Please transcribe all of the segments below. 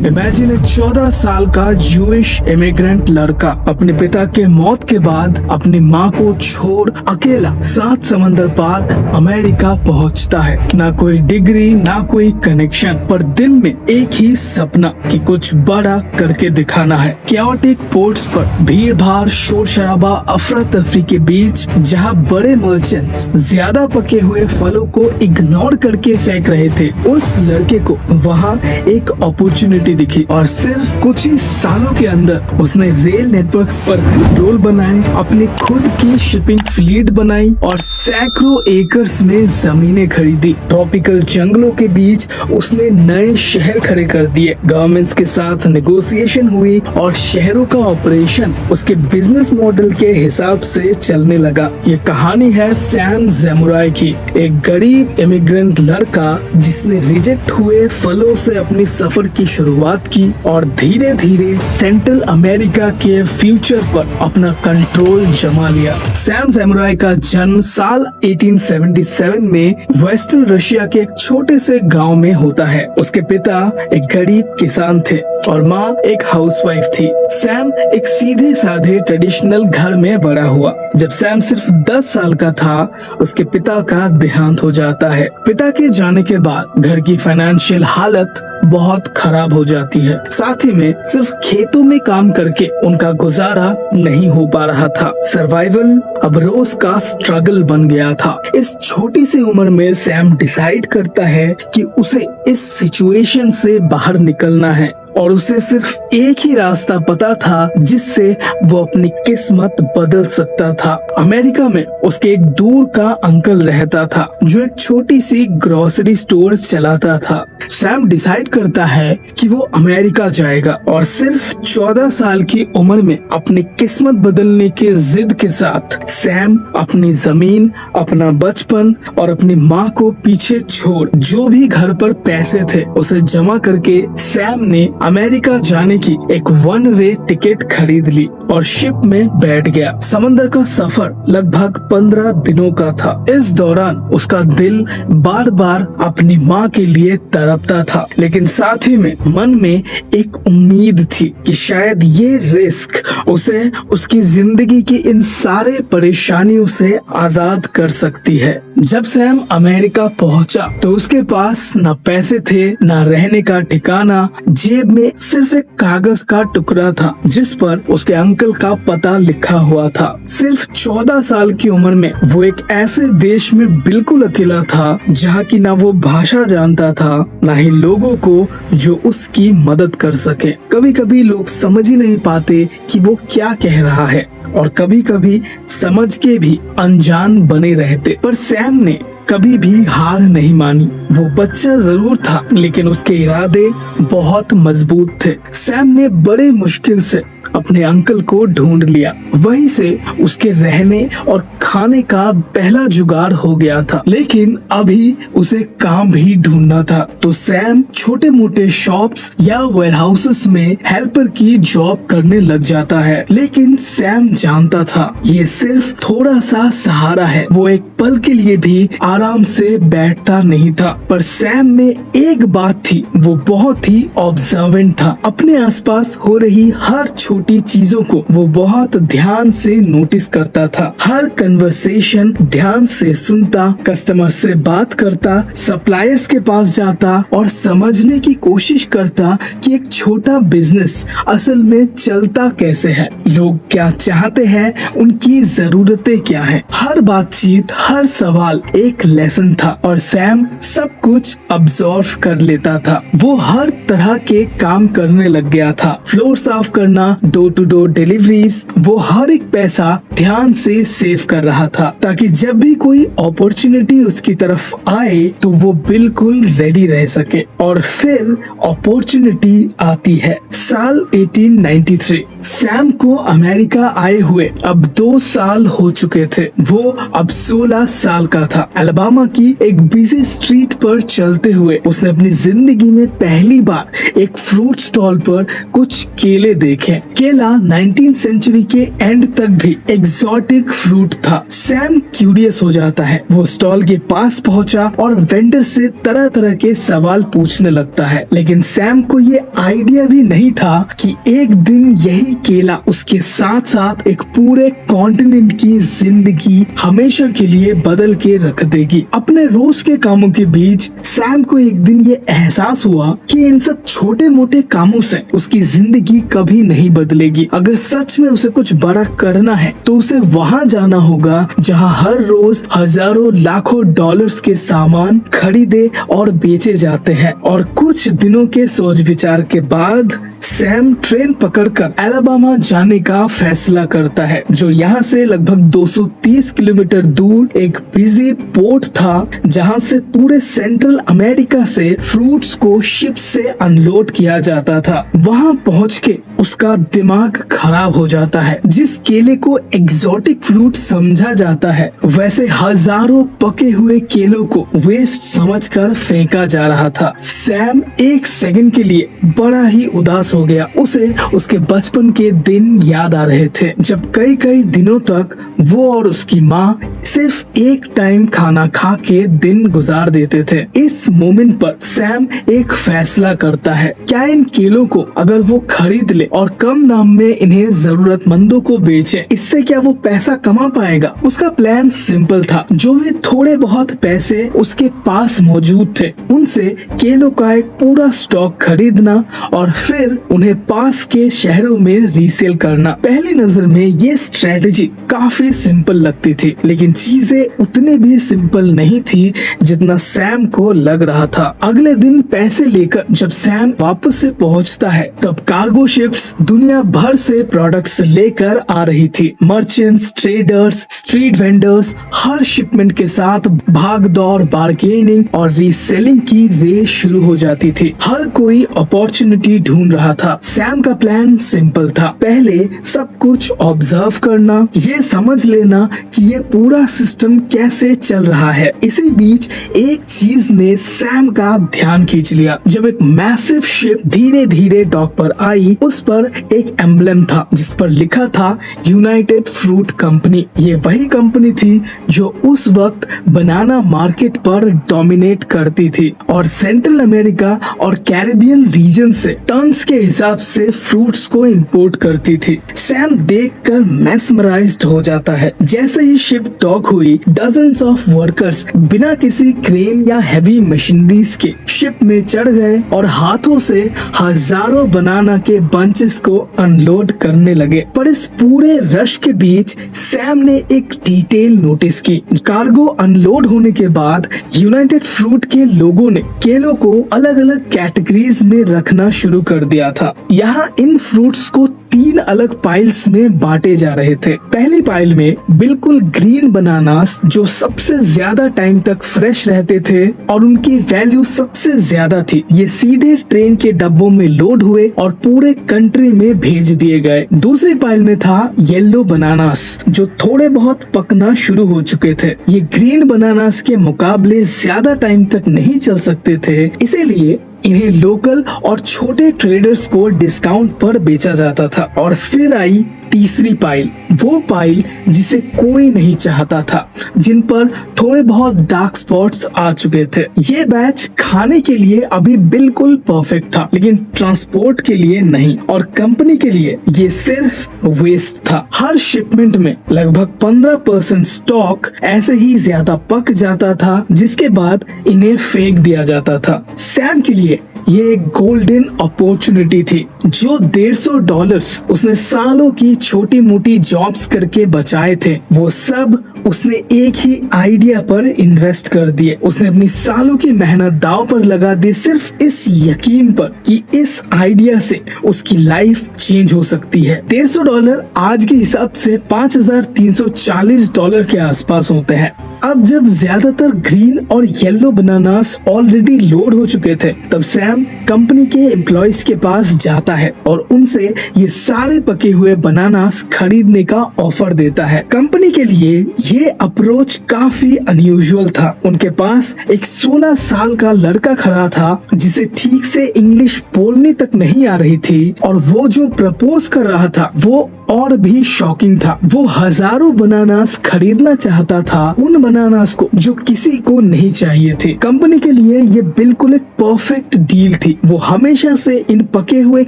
Imagine एक 14 साल का यूएस इमिग्रेंट लड़का अपने पिता के मौत के बाद अपनी माँ को छोड़ अकेला 7 समंदर पार अमेरिका पहुँचता है। ना कोई डिग्री ना कोई कनेक्शन, पर दिल में एक ही सपना कि कुछ बड़ा करके दिखाना है। कैओटिक पोर्ट्स पर भीड़ भाड़ शोर शराबा अफरा तफरी के बीच जहाँ बड़े मर्चेंट्स ज्यादा पके हुए फलों को इग्नोर करके फेंक रहे थे, उस लड़के को वहाँ एक अपॉर्चुनिटी दिखी और सिर्फ कुछ ही सालों के अंदर उसने रेल नेटवर्क्स पर पेट्रोल बनाए, अपनी खुद की शिपिंग फ्लीट बनाई और सैकड़ों एकर्स में जमीनें खरीदी। ट्रॉपिकल जंगलों के बीच उसने नए शहर खड़े कर दिए। गवर्नमेंट्स के साथ नेगोशिएशन हुई और शहरों का ऑपरेशन उसके बिजनेस मॉडल के हिसाब से चलने लगा। ये कहानी है सैम ज़मुराई की, एक गरीब इमिग्रेंट लड़का जिसने रिजेक्ट हुए फलों से अपनी सफर की शुरुआत की और धीरे धीरे सेंट्रल अमेरिका के फ्यूचर पर अपना कंट्रोल जमा लिया। सैम ज़मुराई का जन्म साल 1877 में वेस्टर्न रशिया के एक छोटे से गांव में होता है। उसके पिता एक गरीब किसान थे और माँ एक हाउसवाइफ थी। सैम एक सीधे साधे ट्रेडिशनल घर में बड़ा हुआ। जब सैम सिर्फ 10 साल का था, उसके पिता का देहांत हो जाता है। पिता के जाने के बाद घर की फाइनेंशियल हालत बहुत खराब हो जाती है। साथ ही में सिर्फ खेतों में काम करके उनका गुजारा नहीं हो पा रहा था। सर्वाइवल अब रोज का स्ट्रगल बन गया था। इस छोटी सी उम्र में सैम डिसाइड करता है कि उसे इस सिचुएशन से बाहर निकलना है और उसे सिर्फ एक ही रास्ता पता था जिससे वो अपनी किस्मत बदल सकता था। अमेरिका में उसके एक दूर का अंकल रहता था जो एक छोटी सी ग्रोसरी स्टोर चलाता था। सैम डिसाइड करता है कि वो अमेरिका जाएगा और सिर्फ 14 साल की उम्र में अपनी किस्मत बदलने के जिद के साथ सैम अपनी जमीन, अपना बचपन और अपनी माँ को पीछे छोड़ जो भी घर पर पैसे थे उसे जमा करके सैम ने अमेरिका जाने की एक 1 वे टिकट खरीद ली और शिप में बैठ गया। समंदर का सफर लगभग 15 दिनों का था। इस दौरान उसका दिल बार बार अपनी माँ के लिए तड़पता था, लेकिन साथ ही में मन में एक उम्मीद थी कि शायद ये रिस्क उसे उसकी जिंदगी की इन सारे परेशानियों से आजाद कर सकती है। जब सैम अमेरिका पहुंचा तो उसके पास न पैसे थे, न रहने का ठिकाना। जेब में सिर्फ एक कागज का टुकड़ा था जिस पर उसके अंकल का पता लिखा हुआ था। सिर्फ 14 साल की उम्र में वो एक ऐसे देश में बिल्कुल अकेला था जहाँ की ना वो भाषा जानता था, ना ही लोगों को जो उसकी मदद कर सके। कभी कभी लोग समझ ही नहीं पाते कि वो क्या कह रहा है और कभी कभी समझ के भी अनजान बने रहते। पर सैम ने कभी भी हार नहीं मानी। वो बच्चा जरूर था लेकिन उसके इरादे बहुत मजबूत थे। सैम ने बड़े मुश्किल से अपने अंकल को ढूंढ लिया। वहीं से उसके रहने और खाने का पहला जुगाड़ हो गया था, लेकिन अभी उसे काम भी ढूंढना था। तो सैम छोटे मोटे शॉप्स या वेयरहाउसेस में हेल्पर की जॉब करने लग जाता है। लेकिन सैम जानता था ये सिर्फ थोड़ा सा सहारा है। वो एक पल के लिए भी आराम से बैठता नहीं था। पर सैम में एक बात थी, वो बहुत ही ऑब्जर्वेंट था। अपने आसपास हो रही हर छोटी चीजों को वो बहुत ध्यान से नोटिस करता था। हर कन्वर्सेशन ध्यान से सुनता, कस्टमर से बात करता, सप्लायर्स के पास जाता और समझने की कोशिश करता कि एक छोटा बिजनेस असल में चलता कैसे है, लोग क्या चाहते हैं, उनकी जरूरतें क्या है। हर बातचीत, हर सवाल एक लेसन था और सैम सब कुछ अब्सॉर्व कर लेता था। वो हर तरह के काम करने लग गया था। फ्लोर साफ करना, डोर टू डोर डिलीवरीज, वो हर एक पैसा ध्यान से सेव कर रहा था ताकि जब भी कोई अपॉर्चुनिटी उसकी तरफ आए तो वो बिल्कुल रेडी रह सके। और फिर अपॉर्चुनिटी आती है। साल 1893 सैम को अमेरिका आए हुए अब 2 साल हो चुके थे। वो अब 16 साल का था। अलाबामा की एक बिजी स्ट्रीट पर चलते हुए उसने अपनी जिंदगी में पहली बार एक फ्रूट स्टॉल पर कुछ केले देखे। केला 19th सेंचुरी के एंड तक भी एग्जॉटिक फ्रूट था। सैम क्यूरियस हो जाता है। वो स्टॉल के पास पहुंचा और वेंडर से तरह तरह के सवाल पूछने लगता है, लेकिन सैम को ये आइडिया भी नहीं था कि एक दिन यही केला उसके साथ साथ एक पूरे कॉन्टिनेंट की जिंदगी हमेशा के लिए बदल के रख देगी। अपने रोज के कामों के बीच सैम को एक दिन ये एहसास हुआ कि इन सब छोटे मोटे कामों से उसकी जिंदगी कभी नहीं बदलेगी। अगर सच में उसे कुछ बड़ा करना है तो उसे वहाँ जाना होगा जहाँ हर रोज हजारों लाखों डॉलर्स के सामान खरीदे और बेचे जाते हैं। और कुछ दिनों के सोच विचार के बाद सैम ट्रेन पकड़कर अलाबामा जाने का फैसला करता है, जो यहाँ से लगभग 230 किलोमीटर दूर एक बिजी पोर्ट था, जहाँ से पूरे सेंट्रल अमेरिका से फ्रूट्स को शिप से अनलोड किया जाता था। वहाँ पहुँच के उसका दिमाग खराब हो जाता है। जिस केले को एग्जॉटिक फ्रूट समझा जाता है, वैसे हजारों पके हुए केलों को वेस्ट समझकर फेंका जा रहा था। सैम एक सेकंड के लिए बड़ा ही उदास हो गया। उसे उसके बचपन के दिन याद आ रहे थे, जब कई कई दिनों तक वो और उसकी माँ सिर्फ एक टाइम खाना खा के दिन गुजार देते थे। इस मोमेंट पर सैम एक फैसला करता है, क्या इन केलों को अगर वो खरीद ले और कम दाम में इन्हें जरूरतमंदों को बेचे, इससे क्या वो पैसा कमा पाएगा। उसका प्लान सिंपल था। जो भी थोड़े बहुत पैसे उसके पास मौजूद थे, उनसे केलों का एक पूरा स्टॉक खरीदना और फिर उन्हें पास के शहरों में रीसेल करना। पहली नजर में ये स्ट्रेटेजी काफी सिंपल लगती थी, लेकिन चीजें उतनी भी सिंपल नहीं थी जितना सैम को लग रहा था। अगले दिन पैसे लेकर जब सैम वापस से पहुंचता है, तब कार्गो शिप्स दुनिया भर से प्रोडक्ट्स लेकर आ रही थी। मर्चेंट्स, ट्रेडर्स, स्ट्रीट वेंडर्स हर शिपमेंट के साथ भाग दौड़, बार्गेनिंग और रीसेलिंग की रेस शुरू हो जाती थी। हर कोई अपॉर्चुनिटी ढूंढ रहा था। सैम का प्लान सिंपल था। पहले सब कुछ ऑब्जर्व करना, ये समझ लेना कि ये पूरा सिस्टम कैसे चल रहा है। इसी बीच एक चीज ने सैम का ध्यान खींच लिया। जब एक मैसिव शिप धीरे धीरे डॉक पर आई, उस पर एक एम्बलम था जिस पर लिखा था यूनाइटेड फ्रूट कंपनी। ये वही कंपनी थी जो उस वक्त बनाना मार्केट पर डोमिनेट करती थी और सेंट्रल अमेरिका और कैरेबियन रीजन से टन्स के हिसाब से फ्रूट्स को इंपोर्ट करती थी। सैम देखकर मेस्मराइज्ड हो जाता है। जैसे ही शिप डॉक हुई, डजन्स ऑफ वर्कर्स बिना किसी क्रेन या हैवी मशीनरीज के शिप में चढ़ गए और हाथों से हजारों बनाना के बंचेस को अनलोड करने लगे। पर इस पूरे रश के बीच सैम ने एक डिटेल नोटिस की। कार्गो अनलोड होने के बाद यूनाइटेड फ्रूट के लोगों ने केलों को अलग अलग कैटेगरीज में रखना शुरू कर दिया था। यहाँ इन फ्रूट्स को 3 अलग पाइल्स में बांटे जा रहे थे। पहली पाइल में बिल्कुल ग्रीन बनानास, जो सबसे ज्यादा टाइम तक फ्रेश रहते थे और उनकी वैल्यू सबसे ज्यादा थी। ये सीधे ट्रेन के डब्बों में लोड हुए और पूरे कंट्री में भेज दिए गए। दूसरी पाइल में था येलो बनानास, जो थोड़े बहुत पकना शुरू हो चुके थे। ये ग्रीन बनानास के मुकाबले ज्यादा टाइम तक नहीं चल सकते थे, इसीलिए इन्हें लोकल और छोटे ट्रेडर्स को डिस्काउंट पर बेचा जाता था। और फिर आई तीसरी पाइल, वो पाइल जिसे कोई नहीं चाहता था, जिन पर थोड़े बहुत डार्क स्पॉट्स आ चुके थे। ये बैच खाने के लिए अभी बिल्कुल परफेक्ट था, लेकिन ट्रांसपोर्ट के लिए नहीं, और कंपनी के लिए ये सिर्फ वेस्ट था। हर शिपमेंट में लगभग 15% स्टॉक ऐसे ही ज्यादा पक जाता था, जिसके बाद इन्हें फेंक दिया जाता था। सैम के लिए ये एक गोल्डन अपॉर्चुनिटी थी। जो $150 उसने सालों की छोटी मोटी जॉब्स करके बचाए थे, वो सब उसने एक ही आइडिया पर इन्वेस्ट कर दिए। उसने अपनी सालों की मेहनत दांव पर लगा दी, सिर्फ इस यकीन पर कि इस आइडिया से उसकी लाइफ चेंज हो सकती है। $150 आज के हिसाब से $5340 के आसपास होते हैं। अब जब ज्यादातर ग्रीन और येलो बनानास ऑलरेडी लोड हो चुके थे, तब सैम कंपनी के एम्प्लॉइज के पास जाता है और उनसे ये सारे पके हुए बनानास खरीदने का ऑफर देता है। कंपनी के लिए ये अप्रोच काफी अनयूजुअल था। उनके पास एक 16 साल का लड़का खड़ा था जिसे ठीक से इंग्लिश बोलने तक नहीं आ रही थी, और वो जो प्रपोज कर रहा था वो और भी शॉकिंग था। वो हजारों बनानास खरीदना चाहता था, उन बनानास को जो किसी को नहीं चाहिए थे। कंपनी के लिए ये बिल्कुल एक परफेक्ट डील थी। वो हमेशा से इन पके हुए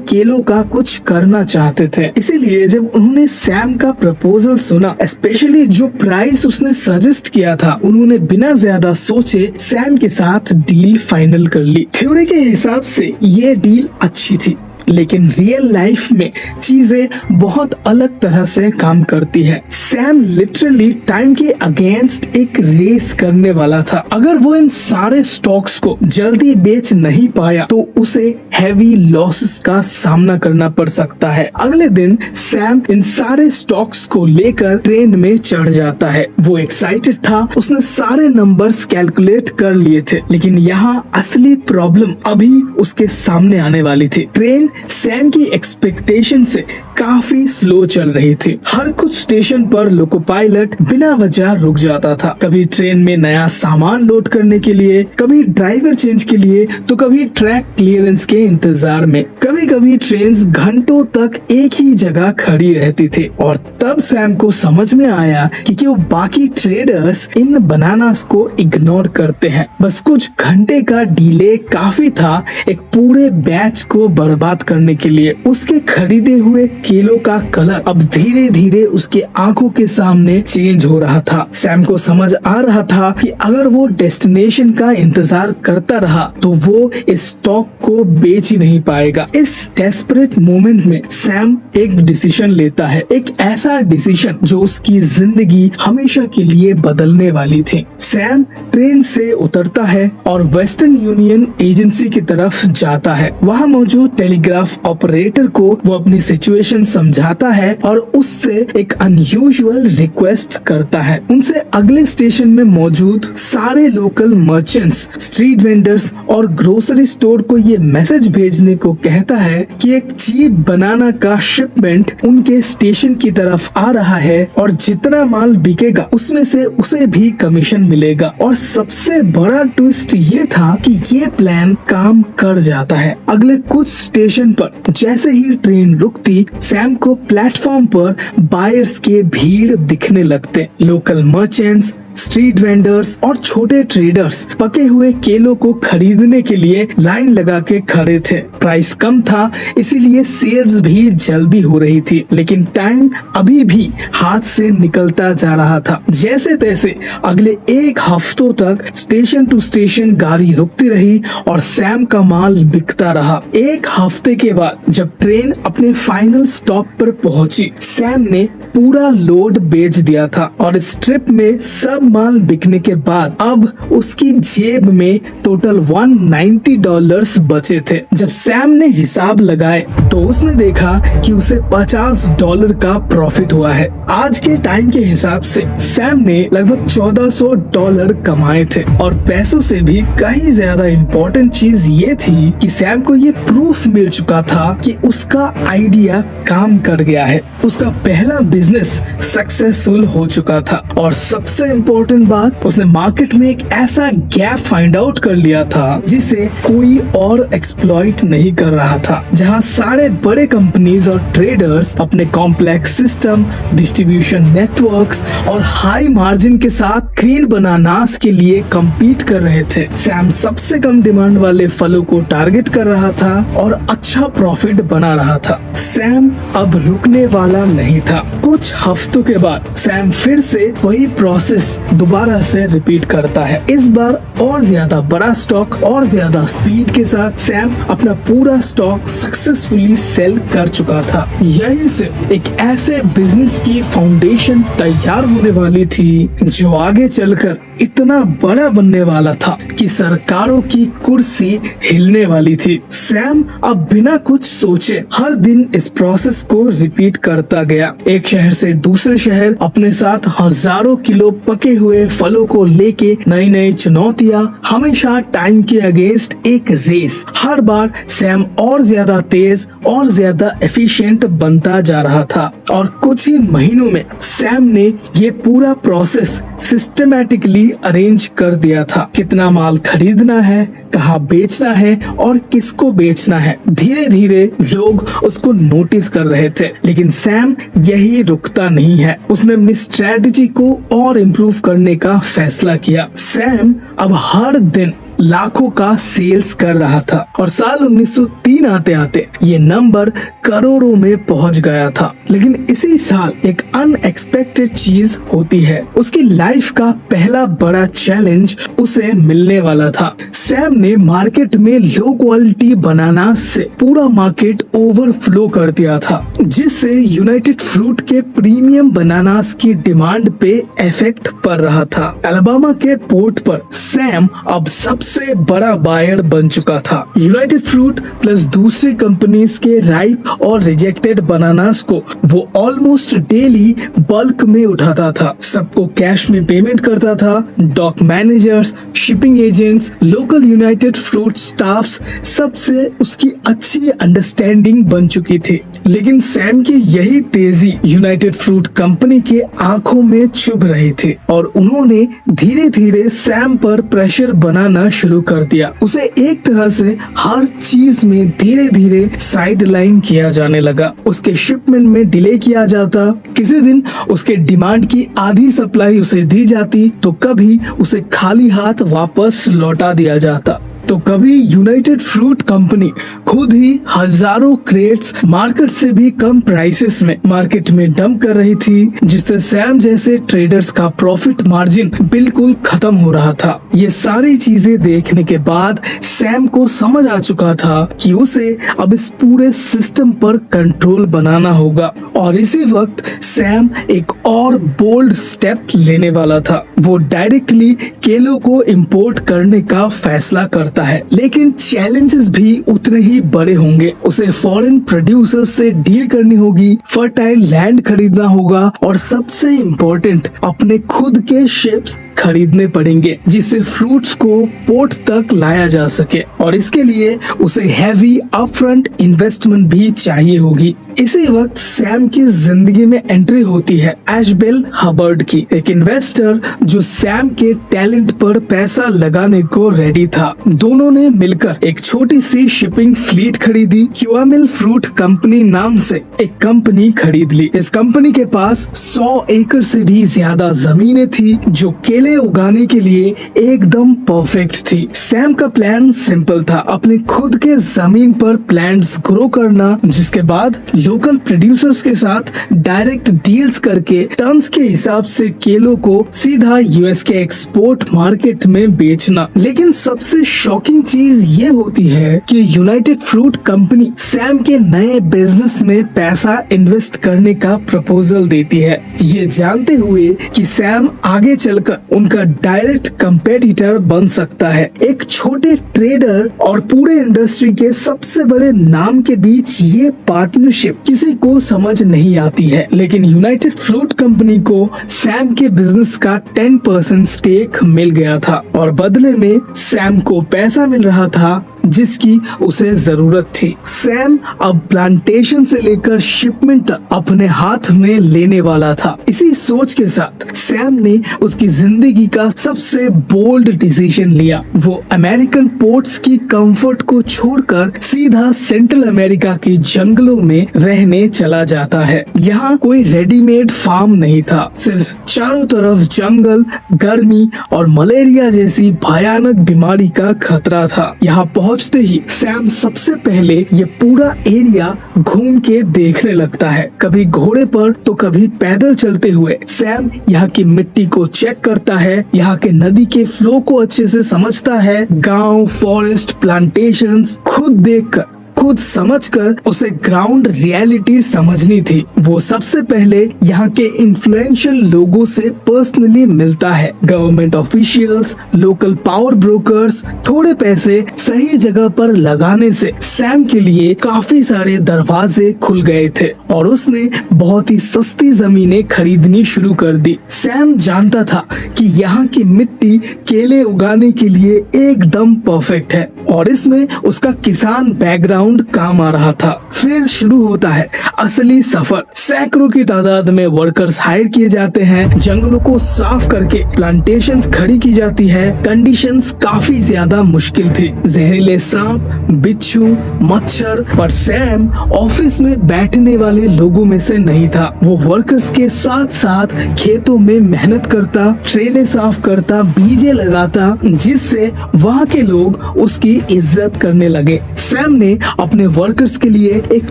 केलों का कुछ करना चाहते थे। इसीलिए जब उन्होंने सैम का प्रपोजल सुना, स्पेशली जो प्राइस उसने सजेस्ट किया था, उन्होंने बिना ज्यादा सोचे सैम के साथ डील फाइनल कर ली। थ्योरी के हिसाब से ये डील अच्छी थी, लेकिन रियल लाइफ में चीजें बहुत अलग तरह से काम करती है। सैम लिटरली टाइम के अगेंस्ट एक रेस करने वाला था। अगर वो इन सारे स्टॉक्स को जल्दी बेच नहीं पाया तो उसे हैवी लॉसेस का सामना करना पड़ सकता है। अगले दिन सैम इन सारे स्टॉक्स को लेकर ट्रेन में चढ़ जाता है। वो एक्साइटेड था, उसने सारे नंबर्स कैलकुलेट कर लिए थे, लेकिन यहाँ असली प्रॉब्लम अभी उसके सामने आने वाली थी। ट्रेन सैम की एक्सपेक्टेशन से काफी स्लो चल रही थी। हर कुछ स्टेशन पर लोको पायलट बिना वजह रुक जाता था। कभी ट्रेन में नया सामान लोड करने के लिए, कभी ड्राइवर चेंज के लिए, तो कभी ट्रैक क्लियरेंस के इंतजार में। कभी कभी ट्रेन घंटों तक एक ही जगह खड़ी रहती थी, और तब सैम को समझ में आया कि क्यों बाकी ट्रेडर्स इन बनानास को इग्नोर करते हैं। बस कुछ घंटे का डिले काफी था एक पूरे बैच को बर्बाद करने के लिए। उसके खरीदे हुए केलों का कलर अब धीरे धीरे उसके आंखों के सामने चेंज हो रहा था। सैम को समझ आ रहा था कि अगर वो डेस्टिनेशन का इंतजार करता रहा तो वो इस स्टॉक को बेच ही नहीं पाएगा। इस डेस्परेट मोमेंट में सैम एक डिसीजन लेता है, एक ऐसा डिसीजन जो उसकी जिंदगी हमेशा के लिए बदलने वाली थी। सैम ट्रेन से उतरता है और वेस्टर्न यूनियन एजेंसी की तरफ जाता है। वहाँ मौजूद टेलीग्राफ ऑपरेटर को वो अपनी सिचुएशन समझाता है और उससे एक अनयूजुअल रिक्वेस्ट करता है। उनसे अगले स्टेशन में मौजूद सारे लोकल मर्चेंट्स, स्ट्रीट वेंडर्स और ग्रोसरी स्टोर को ये मैसेज भेजने को कहता है कि एक चीप बनाना का शिपमेंट उनके स्टेशन की तरफ आ रहा है और जितना माल बिकेगा उसमें से उसे भी कमीशन मिलेगा। और सबसे बड़ा ट्विस्ट ये था कि ये प्लान काम कर जाता है। अगले कुछ स्टेशन पर जैसे ही ट्रेन रुकती, सैम को प्लेटफॉर्म पर बायर्स के भीड़ दिखने लगते। लोकल मर्चेंट्स, स्ट्रीट वेंडर्स और छोटे ट्रेडर्स पके हुए केलों को खरीदने के लिए लाइन लगा के खड़े थे। प्राइस कम था, इसीलिए सेल्स भी जल्दी हो रही थी, लेकिन टाइम अभी भी हाथ से निकलता जा रहा था। जैसे तैसे अगले एक हफ्तों तक स्टेशन टू स्टेशन गाड़ी रुकती रही और सैम का माल बिकता रहा। एक हफ्ते के बाद जब ट्रेन अपने फाइनल स्टॉप पर पहुंची, सैम ने पूरा लोड बेच दिया था और इस ट्रिप में सब माल बिकने के बाद अब उसकी जेब में टोटल $190 बचे थे। जब सैम ने हिसाब लगाए तो उसने देखा कि उसे $50 का प्रॉफिट हुआ है। आज के टाइम के हिसाब से सैम ने लगभग $1400 कमाए थे। और पैसों से भी कहीं ज्यादा इम्पोर्टेंट चीज ये थी कि सैम को ये प्रूफ मिल चुका था कि उसका आइडिया काम कर गया है। उसका पहला बिजनेस सक्सेसफुल हो चुका था और सबसे इम्पोर्टेंट बात, उसने मार्केट में एक ऐसा गैप फाइंड आउट कर लिया था जिसे कोई और एक्सप्लॉइट नहीं कर रहा था। जहां सारे बड़े कंपनीज और ट्रेडर्स अपने कॉम्प्लेक्स सिस्टम, डिस्ट्रीब्यूशन नेटवर्क्स और हाई मार्जिन के साथ ग्रीन बनानास के लिए कम्पीट कर रहे थे, सैम सबसे कम डिमांड वाले फलों को टारगेट कर रहा था और अच्छा प्रॉफिट बना रहा था। सैम अब रुकने वाला नहीं था। कुछ हफ्तों के बाद सैम फिर से वही प्रोसेस दोबारा से रिपीट करता है। इस बार और ज्यादा बड़ा स्टॉक और ज्यादा स्पीड के साथ सैम अपना पूरा स्टॉक सक्सेसफुली सेल कर चुका था। यहीं से एक ऐसे बिजनेस की फाउंडेशन तैयार होने वाली थी जो आगे चलकर इतना बड़ा बनने वाला था कि सरकारों की कुर्सी हिलने वाली थी। सैम अब बिना कुछ सोचे हर दिन इस प्रोसेस को रिपीट करता गया। एक शहर से दूसरे शहर अपने साथ हजारों किलो पके हुए फलों को लेके नई नई चुनौतियां, हमेशा टाइम के अगेंस्ट एक रेस। हर बार सैम और ज्यादा तेज और ज्यादा एफिशिएंट बनता जा रहा था और कुछ ही महीनों में सैम ने ये पूरा प्रोसेस सिस्टमैटिकली अरेंज कर दिया था। कितना माल खरीदना है, कहाँ बेचना है और किसको बेचना है। धीरे धीरे लोग उसको नोटिस कर रहे थे, लेकिन सैम यही रुकता नहीं है। उसने अपनी स्ट्रेटजी को और इम्प्रूव करने का फैसला किया। सैम अब हर दिन लाखों का सेल्स कर रहा था और साल 1903 आते आते ये नंबर करोड़ों में पहुंच गया था। लेकिन इसी साल एक अनएक्सपेक्टेड चीज होती है। उसकी लाइफ का पहला बड़ा चैलेंज उसे मिलने वाला था। सैम ने मार्केट में लो क्वालिटी बनाना से पूरा मार्केट ओवरफ्लो कर दिया था, जिससे यूनाइटेड फ्रूट के प्रीमियम बनानास की डिमांड पे इफेक्ट पड़ रहा था। अलाबामा के पोर्ट पर सैम अब सबसे बड़ा बायर बन चुका था। यूनाइटेड फ्रूट प्लस दूसरी कंपनीज के राइप और रिजेक्टेड बनानास को वो ऑलमोस्ट डेली बल्क में उठाता था। सबको कैश में पेमेंट करता था। Dock managers, shipping agents, local United Fruit staffs, सबसे उसकी अच्छी अंडरस्टैंडिंग बन चुकी थी। लेकिन सैम की यही तेजी यूनाइटेड फ्रूट कंपनी के आंखों में चुभ रही थी और उन्होंने धीरे धीरे सैम पर प्रेशर बनाना शुरू कर दिया। उसे एक तरह से हर चीज में धीरे धीरे साइड लाइन किया जाने लगा। उसके शिपमेंट में डिले किया जाता, किसी दिन उसके डिमांड की आधी सप्लाई उसे दी जाती तो कभी उसे खाली हाथ वापस लौटा दिया जाता। तो कभी यूनाइटेड फ्रूट कंपनी खुद ही हजारों क्रेट्स मार्केट से भी कम प्राइसेस में मार्केट में डंप कर रही थी, जिससे सैम जैसे ट्रेडर्स का प्रॉफिट मार्जिन बिल्कुल खत्म हो रहा था। ये सारी चीजें देखने के बाद सैम को समझ आ चुका था कि उसे अब इस पूरे सिस्टम पर कंट्रोल बनाना होगा और इसी वक्त सैम एक और बोल्ड स्टेप लेने वाला था। वो डायरेक्टली केलों को इंपोर्ट करने का फैसला करता है, लेकिन चैलेंजेस भी उतने ही बड़े होंगे। उसे फॉरेन प्रोड्यूसर्स से डील करनी होगी, फर्टाइल लैंड खरीदना होगा और सबसे इम्पोर्टेंट अपने खुद के शिप्स खरीदने पड़ेंगे, जिससे फ्रूट्स को पोर्ट तक लाया जा सके और इसके लिए उसे हैवी अपफ्रंट इन्वेस्टमेंट भी चाहिए होगी। इसी वक्त सैम की जिंदगी में एंट्री होती है एशबेल हबर्ड की, एक इन्वेस्टर जो सैम के टैलेंट पर पैसा लगाने को रेडी था। दोनों ने मिलकर एक छोटी सी शिपिंग फ्लीट खरीदी। क्यूआमिल फ्रूट कंपनी नाम से एक कंपनी खरीद ली। इस कंपनी के पास 100 एकड़ से भी ज्यादा जमीनें थी जो केले उगाने के लिए एकदम परफेक्ट थी। सैम का प्लान सिंपल था, अपने खुद के जमीन पर प्लांट्स ग्रो करना, जिसके बाद लोकल प्रोड्यूसर्स के साथ डायरेक्ट डील्स करके टन्स के हिसाब से केलों को सीधा यूएस के एक्सपोर्ट मार्केट में बेचना। लेकिन सबसे शॉकिंग चीज ये होती है कि यूनाइटेड फ्रूट कंपनी सैम के नए बिजनेस में पैसा इन्वेस्ट करने का प्रपोजल देती है, ये जानते हुए कि सैम आगे चलकर उनका डायरेक्ट कंपेटिटर बन सकता है। एक छोटे ट्रेडर और पूरे इंडस्ट्री के सबसे बड़े नाम के बीच ये पार्टनरशिप किसी को समझ नहीं आती है, लेकिन यूनाइटेड फ्रूट कंपनी को सैम के बिजनेस का 10% स्टेक मिल गया था और बदले में सैम को पैसा मिल रहा था जिसकी उसे जरूरत थी। सैम अब प्लांटेशन से लेकर शिपमेंट तक अपने हाथ में लेने वाला था। इसी सोच के साथ सैम ने उसकी जिंदगी का सबसे बोल्ड डिसीजन लिया। वो अमेरिकन पोर्ट्स की कंफर्ट को छोड़कर सीधा सेंट्रल अमेरिका के जंगलों में रहने चला जाता है। यहाँ कोई रेडीमेड फार्म नहीं था, सिर्फ चारों तरफ जंगल, गर्मी और मलेरिया जैसी भयानक बीमारी का खतरा था। यहाँ पहुँचते ही सैम सबसे पहले ये पूरा एरिया घूम के देखने लगता है, कभी घोड़े पर तो कभी पैदल चलते हुए। सैम यहाँ की मिट्टी को चेक करता है, यहाँ के नदी के फ्लो को अच्छे से समझता है। गांव, फॉरेस्ट, प्लांटेशंस खुद देखकर खुद समझकर उसे ग्राउंड रियलिटी समझनी थी। वो सबसे पहले यहाँ के इन्फ्लुएंशियल लोगों से पर्सनली मिलता है। Government officials, local power brokers, थोड़े पैसे सही जगह पर लगाने से सैम के लिए काफी सारे दरवाजे खुल गए थे और उसने बहुत ही सस्ती जमीनें खरीदनी शुरू कर दी। सैम जानता था कि यहाँ की मिट्टी केले उगाने के लिए एकदम परफेक्ट है और इसमें उसका किसान बैकग्राउंड काम आ रहा था। फिर शुरू होता है असली सफर। सैकड़ों की तादाद में वर्कर्स हायर किए जाते हैं, जंगलों को साफ करके प्लांटेशंस खड़ी की जाती है। कंडीशंस काफी ज्यादा मुश्किल थी, जहरीले सांप, बिच्छू, मच्छर। पर सैम ऑफिस में बैठने वाले लोगों में से नहीं था। वो वर्कर्स के साथ साथ खेतों में मेहनत करता, ट्रेले साफ करता, बीजे लगाता, जिससे वहाँ के लोग उसकी इज्जत करने लगे। सैम ने अपने वर्कर्स के लिए एक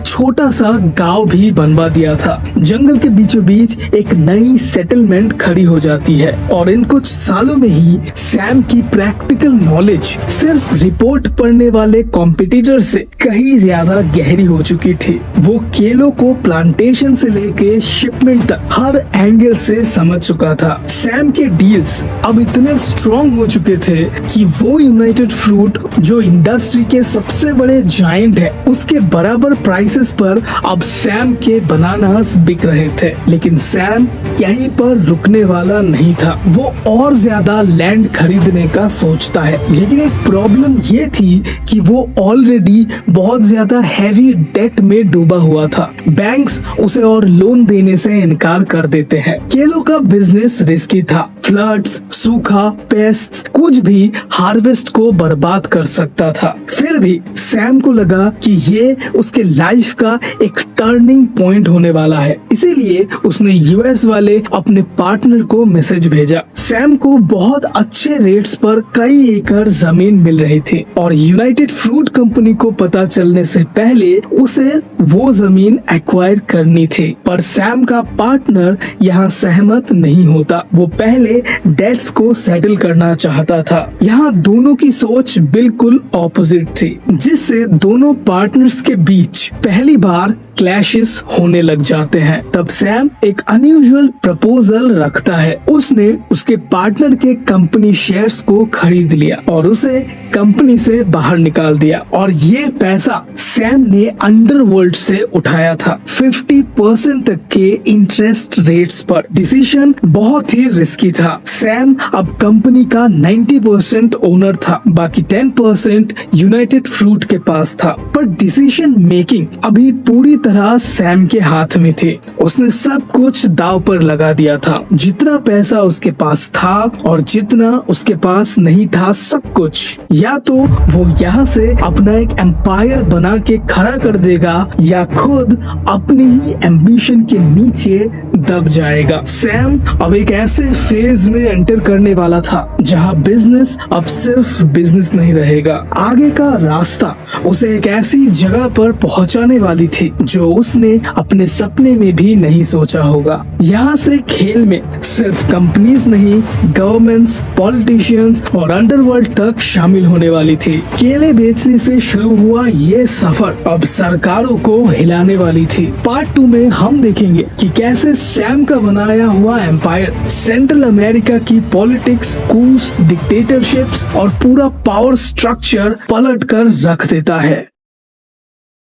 छोटा सा गांव भी बनवा दिया था। जंगल के बीचों बीच एक नई सेटलमेंट खड़ी हो जाती है और इन कुछ सालों में ही सैम की प्रैक्टिकल नॉलेज सिर्फ रिपोर्ट पढ़ने वाले कॉम्पिटिटर से कहीं ज्यादा गहरी हो चुकी थी। वो केलों को प्लांटेशन से लेके शिपमेंट तक हर एंगल से समझ चुका था। सैम के डील्स अब इतने स्ट्रॉन्ग हो चुके थे कि वो यूनाइटेड फ्रूट, जो इंडस्ट्री के सबसे बड़े जायंट है, उसके बराबर प्राइसेस पर अब सैम के बनानास बिक रहे थे। लेकिन सैम यहीं पर रुकने वाला नहीं था। वो और ज्यादा लैंड खरीदने का सोचता है, लेकिन एक प्रॉब्लम ये थी कि वो ऑलरेडी बहुत ज्यादा हैवी डेट में डूबा हुआ था। बैंक्स उसे और लोन देने से इनकार कर देते हैं। केलों का बिजनेस रिस्की था। फ्लड्स, सूखा, पेस्ट्स, कुछ भी हार्वेस्ट को बर्बाद कर सकता था। फिर भी सैम को लगा कि ये उसके लाइफ का एक टर्निंग पॉइंट होने वाला है। इसीलिए उसने यूएस वाले अपने पार्टनर को मैसेज भेजा। सैम को बहुत अच्छे रेट्स पर कई एकड़ जमीन मिल रही थी और यूनाइटेड फ्रूट कंपनी को पता चलने से पहले उसे वो जमीन एक्वायर करनी थी। पर सैम का पार्टनर यहाँ सहमत नहीं होता। वो पहले डेट्स को सेटल करना चाहता था। यहाँ दोनों की सोच बिल्कुल ऑपोजिट थी, जिससे दोनों पार्टनर्स के बीच पहली बार क्लैशेस होने लग जाते हैं। तब सैम एक अनयूजुअल प्रपोजल रखता है। उसने उसके पार्टनर के कंपनी शेयर्स को खरीद लिया और उसे कंपनी से बाहर निकाल दिया और ये पैसा सैम ने अंडरवर्ल्ड से उठाया था 50% तक के इंटरेस्ट रेट्स पर। डिसीजन बहुत ही रिस्की था। सैम अब कंपनी का 90% ओनर था, बाकी 10% यूनाइटेड फ्रूट के पास था। पर डिसीजन मेकिंग अभी पूरी तरह सैम के हाथ में थी। उसने सब कुछ दाव पर लगा दिया था। जितना पैसा उसके पास था और जितना उसके पास नहीं था, सब कुछ। या तो वो यहाँ से अपना एक एम्पायर बना के खड़ा कर देगा या खुद अपनी ही एम्बिशन के नीचे दब जाएगा। सैम अब एक ऐसे फेज में एंटर करने वाला था जहाँ बिजनेस अब सिर्फ बिजनेस नहीं रहेगा। आगे का रास्ता उसे एक ऐसी जगह पर पहुँचाने वाली थी जो उसने अपने सपने में भी नहीं सोचा होगा। यहाँ से खेल में सिर्फ कंपनीज नहीं, गवर्नमेंट्स, पॉलिटिशियंस और अंडरवर्ल्ड तक शामिल होने वाली थी। केले बेचने से शुरू हुआ ये सफर अब सरकारों को हिलाने वाली थी। पार्ट 2 में हम देखेंगे कि कैसे सैम का बनाया हुआ एम्पायर सेंट्रल अमेरिका की पॉलिटिक्स, कूच, डिक्टेटरशिप्स और पूरा पावर स्ट्रक्चर पलट कर रख देता है।